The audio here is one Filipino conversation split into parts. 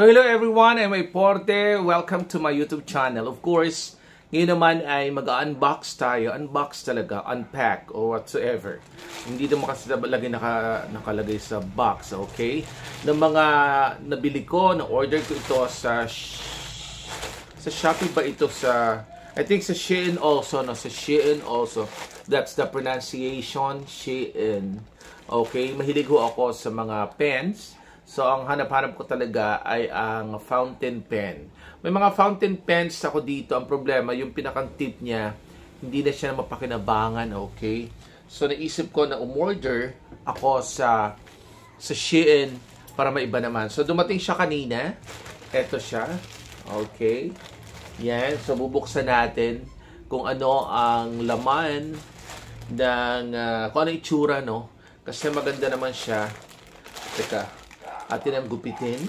So hello everyone, I'm Porte. Welcome to my YouTube channel. Of course, ngayon naman ay mag-unbox tayo. Unbox talaga, unpack or whatsoever. Hindi naman kasi nakalagay sa box, okay? Ng mga nabili ko, na-order ko ito sa Shopee ba ito sa... I think sa Shein also, no? Sa Shein also. That's the pronunciation, Shein. Okay, mahilig ho ako sa mga pens. So, ang hanap-hanap ko talaga ay ang fountain pen. May mga fountain pens ako dito. Ang problema, yung pinakang tip niya, hindi na siya mapakinabangan, okay? So, naisip ko na umorder ako sa Shein para maiba naman. So, dumating siya kanina. Ito siya. Okay. Yan. So, bubuksan natin kung ano ang laman ng, kung ano itsura, no? Kasi maganda naman siya. Teka. Atin ang gupitin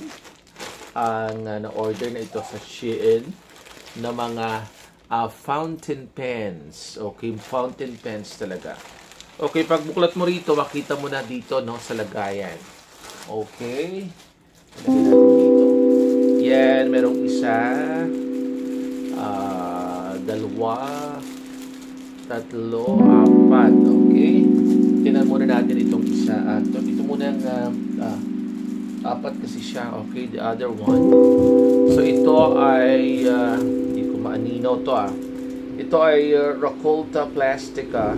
ang na-order na ito sa Shein na mga fountain pens. Okay, fountain pens talaga. Okay, pag buklat mo rito, makita mo na dito, no, sa lagayan. Okay. Lagyan natin dito. Yan, merong isa, dalawa, tatlo, apat. Okay. Tingnan muna natin itong isa. Ito muna ang apat kasi siya. Okay, the other one. So, ito ay, hindi ko maaninaw to Ito ay Racolta Plastica.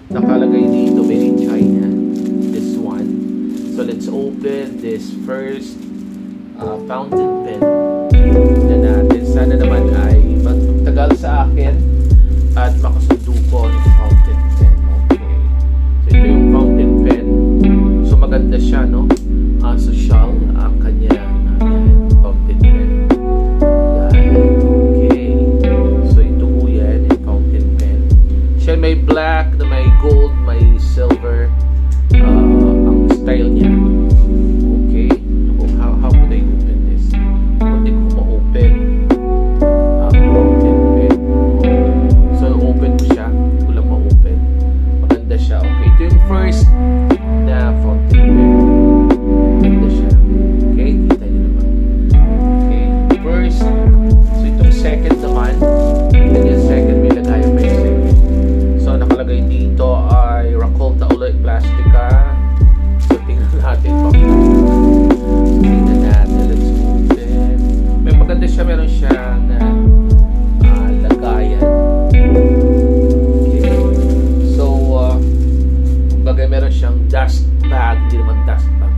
Nakalagay dito, made in China. This one. So, let's open this first fountain pen. Tignan natin. Sana naman ay magtagal sa akin at makasundo ko ng fountain pen. Okay. So, ito yung fountain pen. So, maganda siya, no? Social ang kanyang fountain pen. Yan, okay. So, ito po yan, yung fountain pen. Siya may black, na may gold, may silver. Ang style niya. Okay. How could I open this? Hindi ko ma-open ang fountain pen. So, open ko siya. Hindi ko lang ma-open. Maganda siya. Okay, ito yung first na fountain pen. Second naman, yung second may lagayan pa yung second. So, nakalagay dito ay Racolta ulit Plastica. So, tingnan natin pa. Tingnan natin, let's open. May maganda siya, meron siyang lagayan. Okay. So, bagay meron siyang dust bag, hindi naman dust bag.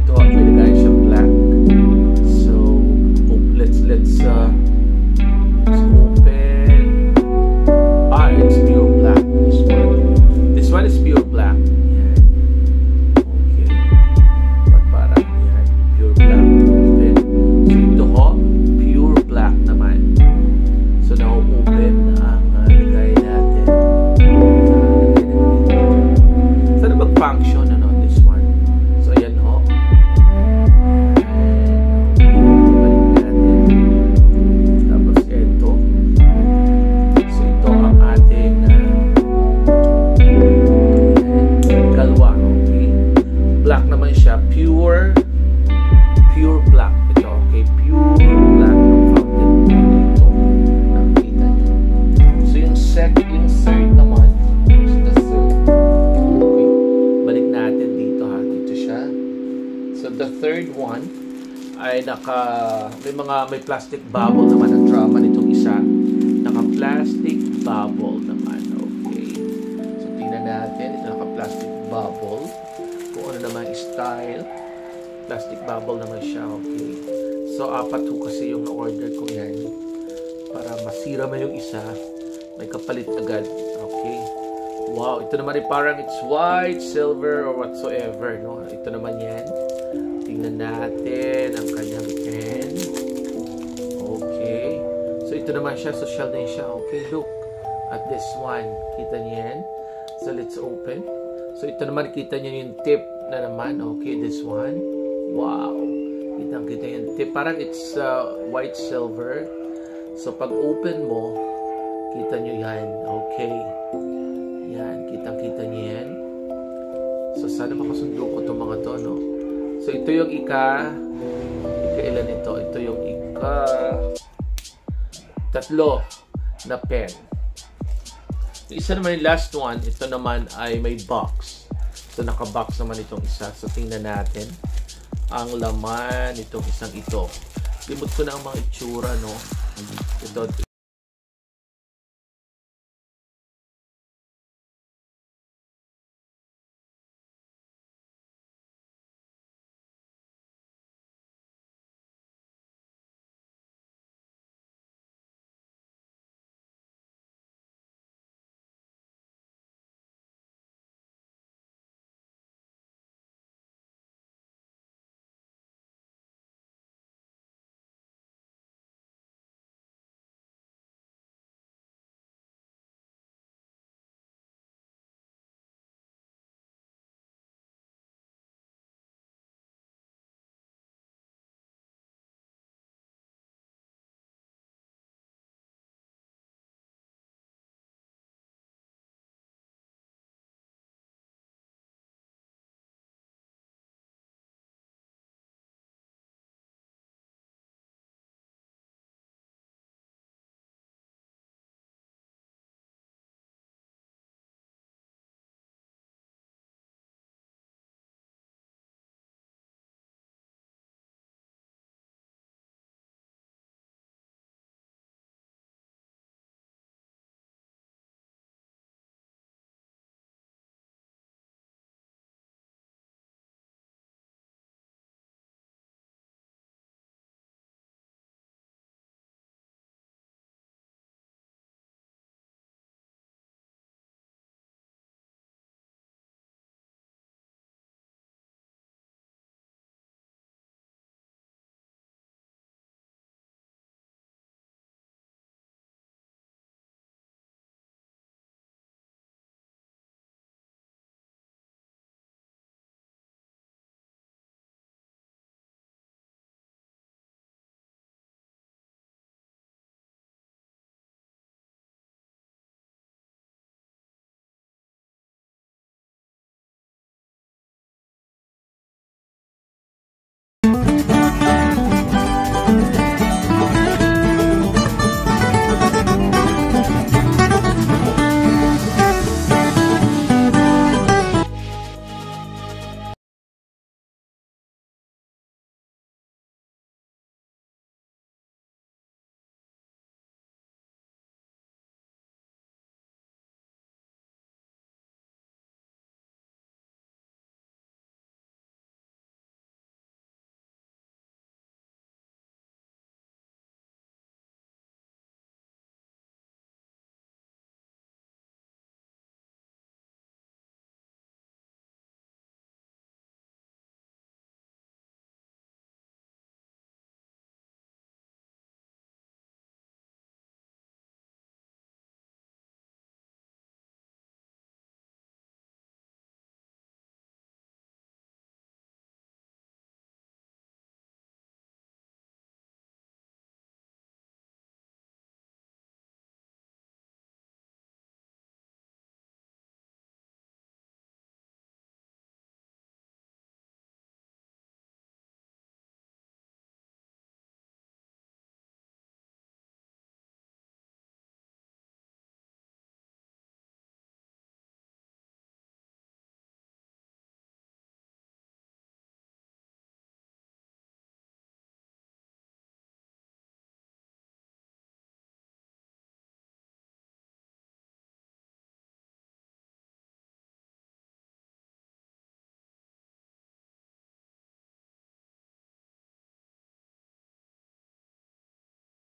Ito, may lagayan siyang black. So, let's open. It's pure black. This one is pure black. Yan. Okay. But parang yan, pure black. Open. So ito ho, pure black naman. So now open ang lagay natin. Sana mag-function this one. So ayan ho. Pure black ito, okay? Pure black ng fountain pen ito. Nakikita nyo. So yung third naman, the third. Okay. Balik natin dito dito siya. So the third one ay may plastic bubble naman ang drama nitong isa. Naka-plastic bubble naman, okay? So tingnan natin, ito naka-plastic bubble. Kung ano naman style. Plastic bubble naman siya, okay. So, apat ho kasi yung na-order ko yan. Para masira man yung isa, may kapalit agad, okay. Wow, ito naman ay parang it's white, silver, or whatsoever, no? Ito naman yan. Tingnan natin ang kanyang pen. Okay. So, ito naman siya, social na siya, okay. Look at this one. Kita niyo yan? So, let's open. So, ito naman, kita niyo yung tip na naman, okay. This one. Wow. Kitang-kita yung tip. Parang it's white silver. So, pag open mo, kita nyo yan. Okay. Yan. Kitang-kita nyo yan. So, sana makasundo ko itong mga to, no? So, ito yung ika Ikailan ito? Ito yung tatlo na pen. Yung isa naman yung last one, ito naman ay may box. So, naka-box naman itong isa. So, tingnan natin ang laman itong isang ito. Limot ko na ang mga itsura, no? Ito,